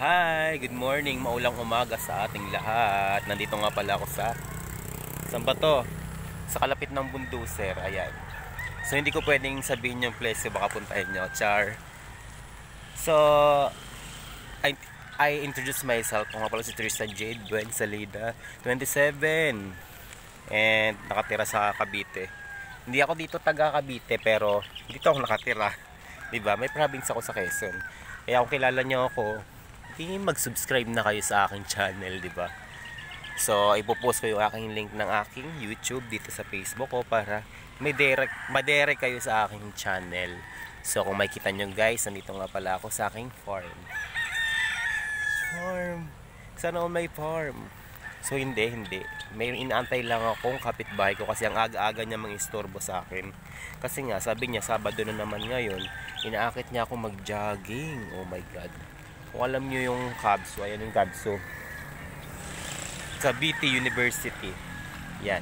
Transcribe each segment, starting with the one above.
Hi! Good morning! Maulang umaga sa ating lahat. Nandito nga pala ako sa saan ba to? Sa kalapit ng Bulldozer. Ayan. So hindi ko pwedeng sabihin yung place, baka puntahin nyo. Char. So I introduce myself. Ako nga pala si Tristan Jade Buen Salida, 27. And nakatira sa Cavite. Hindi ako dito taga Cavite, pero dito ako nakatira. Diba? May province ako sa Quezon. Kaya kung kilala nyo ako, mag-subscribe na kayo sa aking channel, di ba? So, ipopost ko yung aking link ng aking YouTube dito sa Facebook ko para madirect kayo sa aking channel. So, kung makikita nyo guys, nandito nga pala ako sa aking farm. Sana all may farm. So, hindi. May inaantay lang akong kapitbahay ko kasi ang aga-aga niya mang-istorbo sa akin. Kasi nga, sabi niya, Sabado na naman ngayon, inaakit niya ako mag-jogging. Oh my God. Kung alam nyo yung Cabso, ayan yung Cabso. Cavite University. Yan.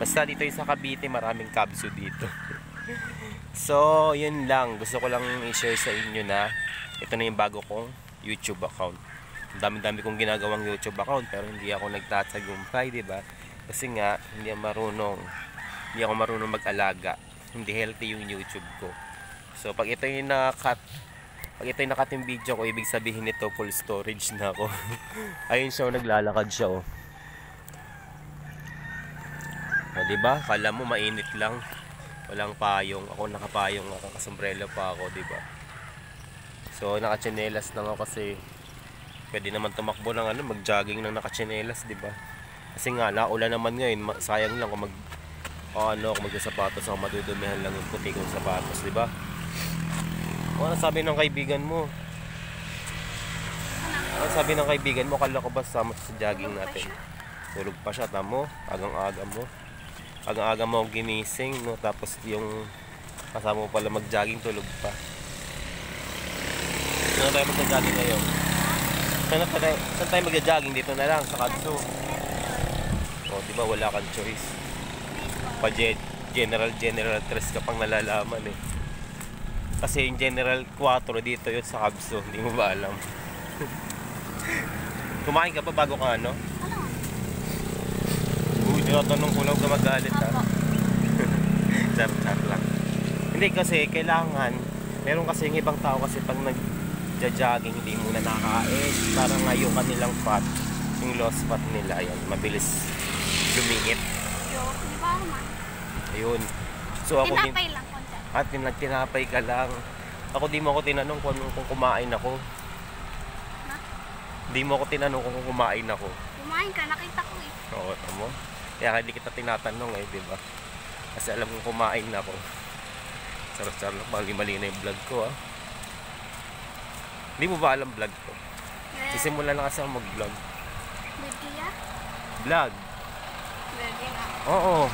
Basta dito yung sa Cavite, maraming Cabso dito. So, yun lang. Gusto ko lang i-share sa inyo na ito na yung bago kong YouTube account. Dami-dami kong ginagawang YouTube account pero hindi ako nagtatagumpay, diba? Kasi nga, hindi ako marunong mag-alaga. Hindi healthy yung YouTube ko. So, pag ito yung nakating video ko, ibig sabihin nito full storage na ako. Ayun siya, naglalakad siya, oh. O, diba? Kala mo mainit lang. Walang payong. Ako nakapayong, nakasombrelo pa ako, diba? So, nakatsinelas lang ako kasi pwede naman tumakbo ng mag-jogging ng nakatsinelas, diba? Kasi nga, naulan naman ngayon. Sayang lang kung magsasapatos ako, madudumihan lang yung puti kong sapatos, diba? Ano sabi ng kaibigan mo? Ano sabi ng kaibigan mo? Kala ko ba sama sa jogging natin? Tulog pa siya, tamo. Agang-aga mo ginising, no? Tapos yung kasama mo pala mag-jogging, tulog pa. Saan tayo mag-jogging ngayon? Saan tayo mag-jogging? Dito na lang, sa Cabso. O, diba wala kang choice. General 3 ka pang nalalaman eh. Kasi yung General 4 dito yun sa Cabso. Hindi mo ba alam? Kumain ka pa bago ka ano? Uy, tinatanong ko lang ka magalit ha. Char lang. Hindi kasi kailangan. Meron kasi yung ibang tao kasi pag nagja-jogging hindi muna nakakain. Parang nga yung kanilang fat, yung lost fat nila, yan, mabilis lumingit. Di ba naman? Ayun. So ako din. Tinapay lang. At tinapay ka lang. Ako di mo ako tinanong kung kumain ako. Ha? Di mo ako tinanong kung kumain ako. Kumain ka, nakita ko eh. Oo, tamo. Kaya hindi kita tinatanong eh, di ba? Kasi alam kong kumain ako. Sarap-sarap, mali-mali na yung vlog ko ah. Hindi mo ba alam vlog ko? Sisimula lang kasi ako mag-vlog. Bigya? Vlog? Pwede nga. Oo.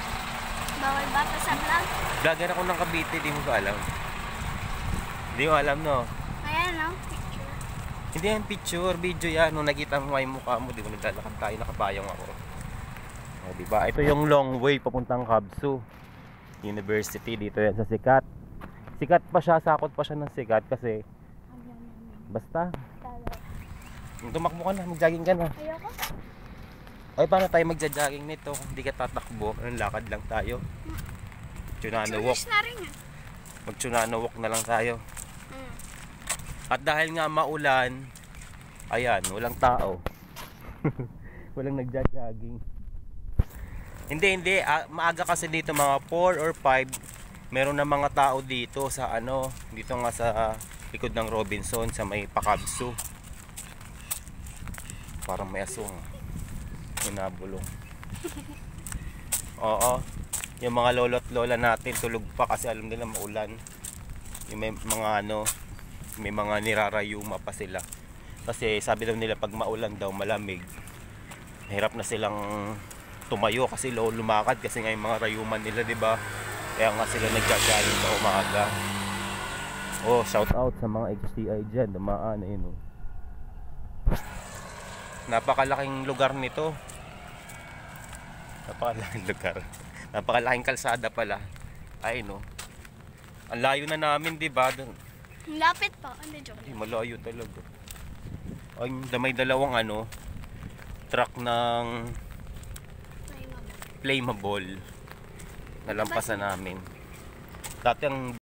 Bawal ba pa sa vlog? Vlogger ako ng Cavite, di mo ba alam? Hindi mo alam, no? Ayan no, picture. Hindi yan picture, video yan. Nung nakita mo yung mukha mo, di ba naglalakad tayo, nakapayong ako. O, diba? Ito yung long way papuntang Cabso University. Dito yan sa Sikat. Sikat pa siya, sakot pa siya ng Sikat kasi basta. Tumakbo ka na, mag-jogging ka na. Ayoko. Ay, paano tayo magja-jogging nito? Hindi ka tatakbo, anong lakad lang tayo. Tsunano walk. Na rin yan. Mag-tsunano walk na lang tayo. At dahil nga maulan, ayan, walang tao. Walang nagja-jogging. Hindi. Maaga kasi dito mga 4 or 5. Meron na mga tao dito sa dito nga sa likod ng Robinson, sa may Pacabso. Parang may asong. Nabulong. Oo. Yung mga lolo't lola natin tulog pa kasi alam nila maulan. Yung may mga may mga nirarayuma pa sila. Kasi sabi daw nila pag maulan daw malamig. Hirap na silang tumayo kasi lumakad kasi nga yung mga rayuman nila, 'di ba? Kaya nga sila nagja-jogging sa umaga. Oh, shout out sa mga HTI diyan, dumaan ayun oh. Napakalaking lugar nito. Napakalaking lugar. Napakalaking kalsada pala. Ay no. Ang layo na namin, 'di ba? Lapit pa. Ano, joke? Malayo talaga. Ay, may dalawang truck ng May mama. flammable. Nalampasan namin. Dati ang